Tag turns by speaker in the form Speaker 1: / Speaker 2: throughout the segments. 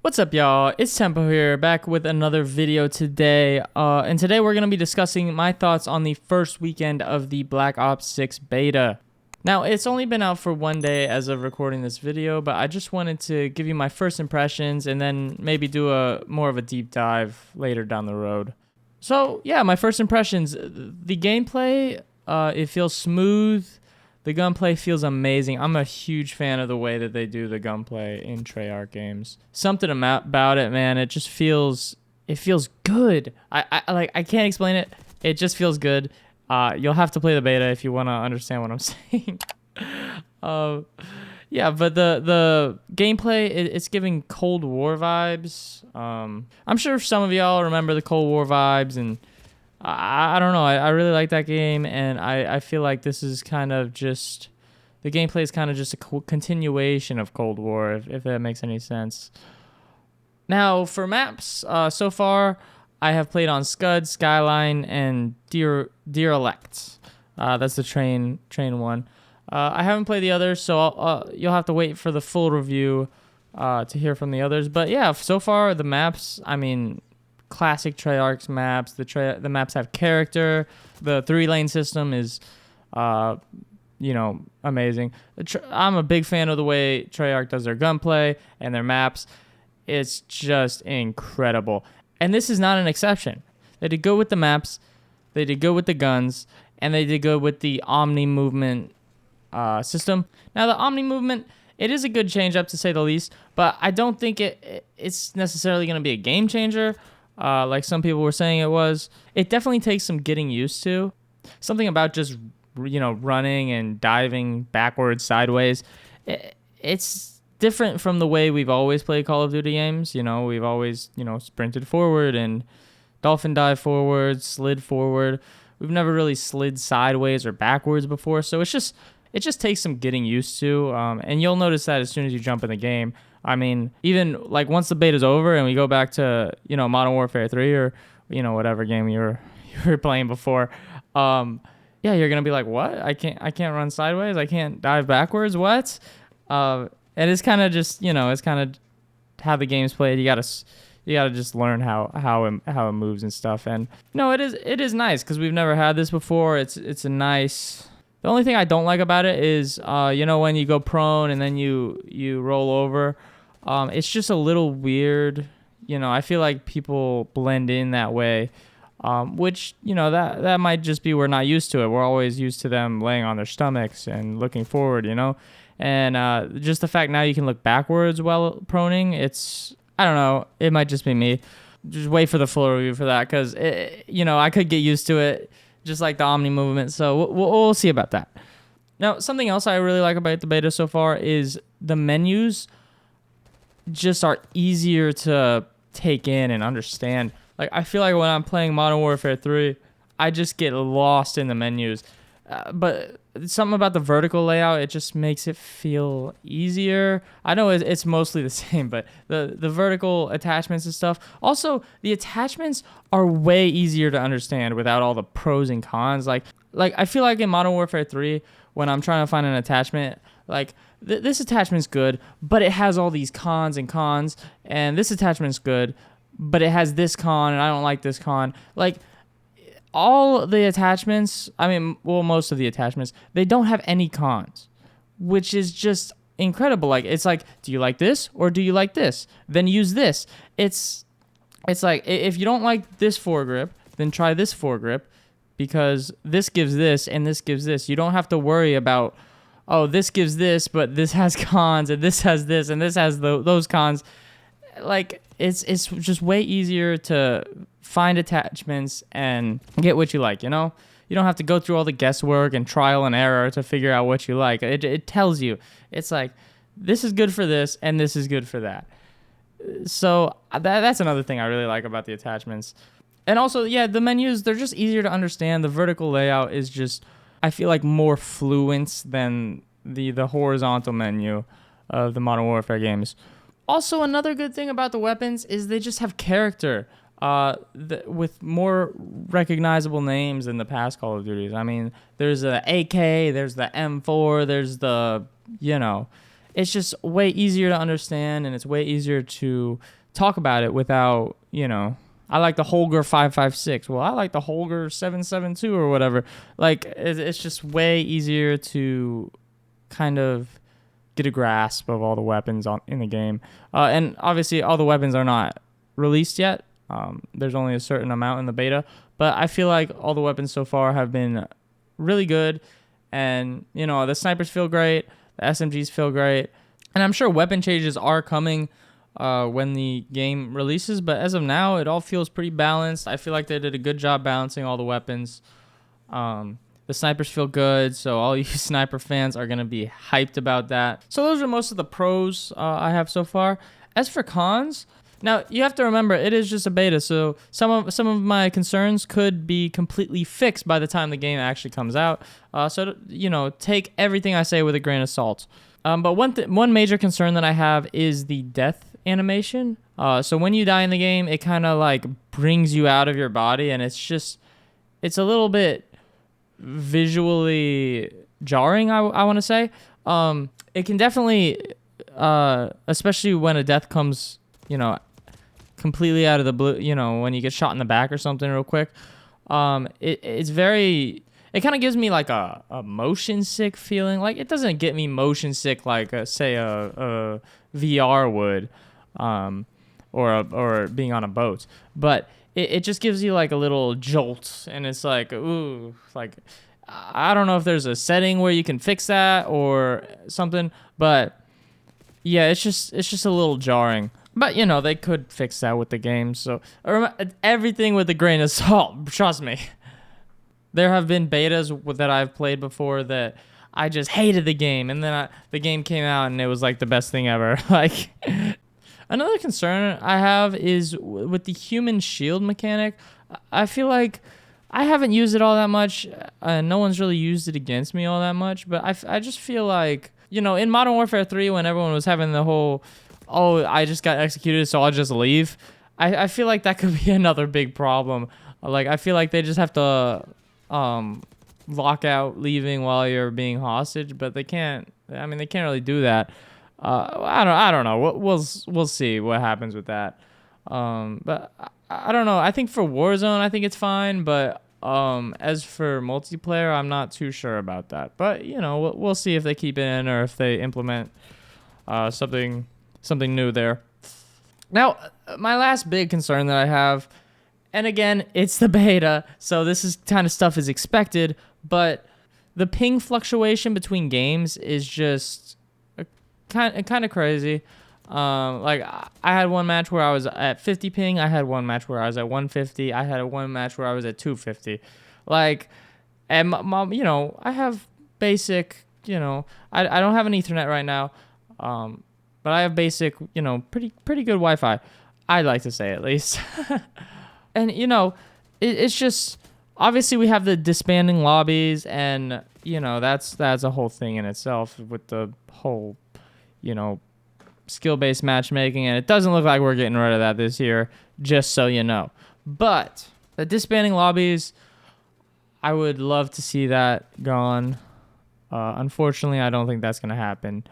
Speaker 1: What's up, y'all? It's Tempo here, back with another video today. And today we're going to be discussing my thoughts on the first weekend of the Black Ops 6 beta. Now, it's only been out for one day as of recording this video, but I just wanted to give you my first impressions and then maybe do more of a deep dive later down the road. So, yeah, my first impressions. The gameplay, it feels smooth. The gunplay feels amazing. I'm a huge fan of the way that they do the gunplay in Treyarch games. Something about it, man. It just feels good. I can't explain it. It just feels good. You'll have to play the beta if you want to understand what I'm saying. Yeah, but the gameplay, it's giving Cold War vibes. I'm sure some of y'all remember the Cold War vibes, and I don't know. I really like that game, and I feel like this is kind of just... The gameplay is kind of just a continuation of Cold War, if that makes any sense. Now, for maps, so far, I have played on Scud, Skyline, and Derelict. That's the train one. I haven't played the others, so you'll have to wait for the full review to hear from the others. But yeah, so far, the maps, I mean... classic Treyarch's maps. The maps have character. The 3-lane system is, amazing. I'm a big fan of the way Treyarch does their gunplay and their maps. It's just incredible. And this is not an exception. They did good with the maps. They did good with the guns. And they did good with the Omni movement system. Now, the Omni movement... it is a good change up to say the least, but I don't think it's necessarily going to be a game changer. Like some people were saying it was. It definitely takes some getting used to. Something about just, running and diving backwards, sideways. It's different from the way we've always played Call of Duty games. We've always, sprinted forward and dolphin dive forward, slid forward. We've never really slid sideways or backwards before. So it just takes some getting used to. And you'll notice that as soon as you jump in the game. I mean, even like once the beta's over and we go back to, Modern Warfare 3 or, whatever game you were playing before, yeah, you're going to be like, what? I can't run sideways. I can't dive backwards. What? And it's kind of just, it's kind of how the game's played. You got to just learn how it moves and stuff. And no, it is nice because we've never had this before. It's a nice... The only thing I don't like about it is, when you go prone and then you roll over, it's just a little weird. I feel like people blend in that way, which, that might just be we're not used to it. We're always used to them laying on their stomachs and looking forward, And just the fact now you can look backwards while proning, I don't know, it might just be me. Just wait for the full review for that because, I could get used to it. Just like the Omni movement, so we'll see about that. Now, something else I really like about the beta so far is the menus just are easier to take in and understand. Like, I feel like when I'm playing Modern Warfare 3, I just get lost in the menus. But something about the vertical layout, it just makes it feel easier. I know it's mostly the same, but the vertical attachments and stuff. Also, the attachments are way easier to understand without all the pros and cons. Like I feel like in Modern Warfare 3, when I'm trying to find an attachment, like this attachment's good, but it has all these cons, and this attachment's good, but it has this con, and I don't like this con. Like, all the attachments, most of the attachments, they don't have any cons, which is just incredible. Like, it's like, do you like this or do you like this? Then use this. It's like, if you don't like this foregrip, then try this foregrip because this gives this and this gives this. You don't have to worry about, oh, this gives this, but this has cons and this has this and this has those cons. Like, it's just way easier to find attachments and get what you like, You don't have to go through all the guesswork and trial and error to figure out what you like. It tells you. It's like, this is good for this and this is good for that. So that's another thing I really like about the attachments. And also, yeah, the menus, they're just easier to understand. The vertical layout is just, I feel like, more fluent than the horizontal menu of the Modern Warfare games. Also, another good thing about the weapons is they just have character with more recognizable names than the past Call of Duties. I mean, there's the AK, there's the M4, there's the, it's just way easier to understand, and it's way easier to talk about it without, I like the Holger 556. Well, I like the Holger 772 or whatever. Like, it's just way easier to kind of get a grasp of all the weapons in the game. And obviously, all the weapons are not released yet. There's only a certain amount in the beta. But I feel like all the weapons so far have been really good. And, the snipers feel great. The SMGs feel great. And I'm sure weapon changes are coming when the game releases, but as of now, it all feels pretty balanced. I feel like they did a good job balancing all the weapons. The snipers feel good, so all you sniper fans are going to be hyped about that. So those are most of the pros I have so far. As for cons, now you have to remember it is just a beta, so some of my concerns could be completely fixed by the time the game actually comes out. So take everything I say with a grain of salt. But one major concern that I have is the death animation. So when you die in the game, it kind of like brings you out of your body, and it's a little bit visually jarring, I want to say. It can definitely, especially when a death comes, completely out of the blue, when you get shot in the back or something real quick. It kind of gives me like a motion sick feeling. Like, it doesn't get me motion sick like say a VR would, or being on a boat, but it just gives you like a little jolt, and it's like, ooh, like, I don't know if there's a setting where you can fix that or something, but yeah, it's just a little jarring. But they could fix that with the game. So everything with a grain of salt, trust me. There have been betas that I've played before that I just hated the game, and then the game came out and it was like the best thing ever. Like, another concern I have is with the human shield mechanic. I feel like I haven't used it all that much. No one's really used it against me all that much, but I just feel like, in Modern Warfare 3, when everyone was having the whole, oh, I just got executed, so I'll just leave. I feel like that could be another big problem. Like, I feel like they just have to lock out leaving while you're being hostage, but they can't. I mean, they can't really do that. I don't know. We'll see what happens with that. But I don't know. I think for Warzone, I think it's fine. But as for multiplayer, I'm not too sure about that. But we'll see if they keep it in or if they implement something new there. Now, my last big concern that I have, and again, it's the beta, so this is kind of stuff is expected, but the ping fluctuation between games is just kind of crazy. Like, I had one match where I was at 50 ping. I had one match where I was at 150. I had one match where I was at 250. Like, and I have basic, I don't have an Ethernet right now, but I have basic, pretty good Wi-Fi. I'd like to say, at least. And it's just, obviously we have the disbanding lobbies, and that's a whole thing in itself with the whole skill-based matchmaking, and it doesn't look like we're getting rid of that this year, just so you know. But the disbanding lobbies, I would love to see that gone. Unfortunately, I don't think that's going to happen.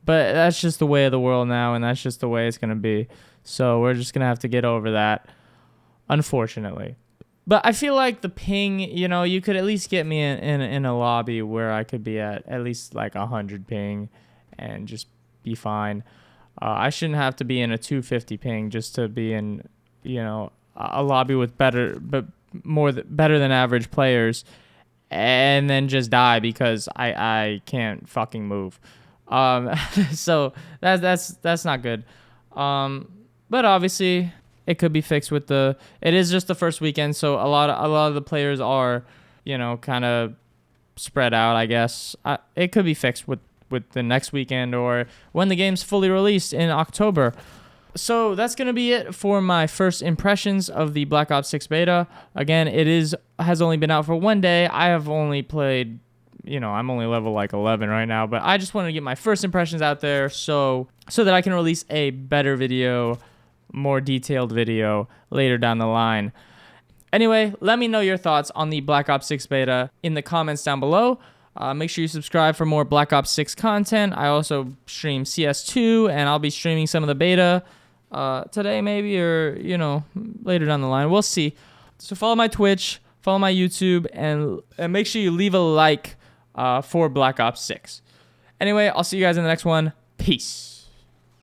Speaker 1: But that's just the way of the world now, and that's just the way it's going to be. So we're just going to have to get over that, unfortunately. But I feel like the ping, you could at least get me in a lobby where I could be at least like 100 ping and just be fine. I shouldn't have to be in a 250 ping just to be in, a lobby with better than average players, and then just die because I can't fucking move. So that's not good. But obviously it could be fixed with it is just the first weekend, so a lot of the players are, kind of spread out, I guess. It could be fixed with the next weekend or when the game's fully released in October. So that's going to be it for my first impressions of the Black Ops 6 beta. Again, has only been out for one day. I have only played, I'm only level like 11 right now, but I just wanted to get my first impressions out there so that I can release a better video, more detailed video later down the line. Anyway, let me know your thoughts on the Black Ops 6 beta in the comments down below. Make sure you subscribe for more Black Ops 6 content. I also stream CS2, and I'll be streaming some of the beta today maybe, or, later down the line. We'll see. So follow my Twitch, follow my YouTube, and make sure you leave a like for Black Ops 6. Anyway, I'll see you guys in the next one. Peace.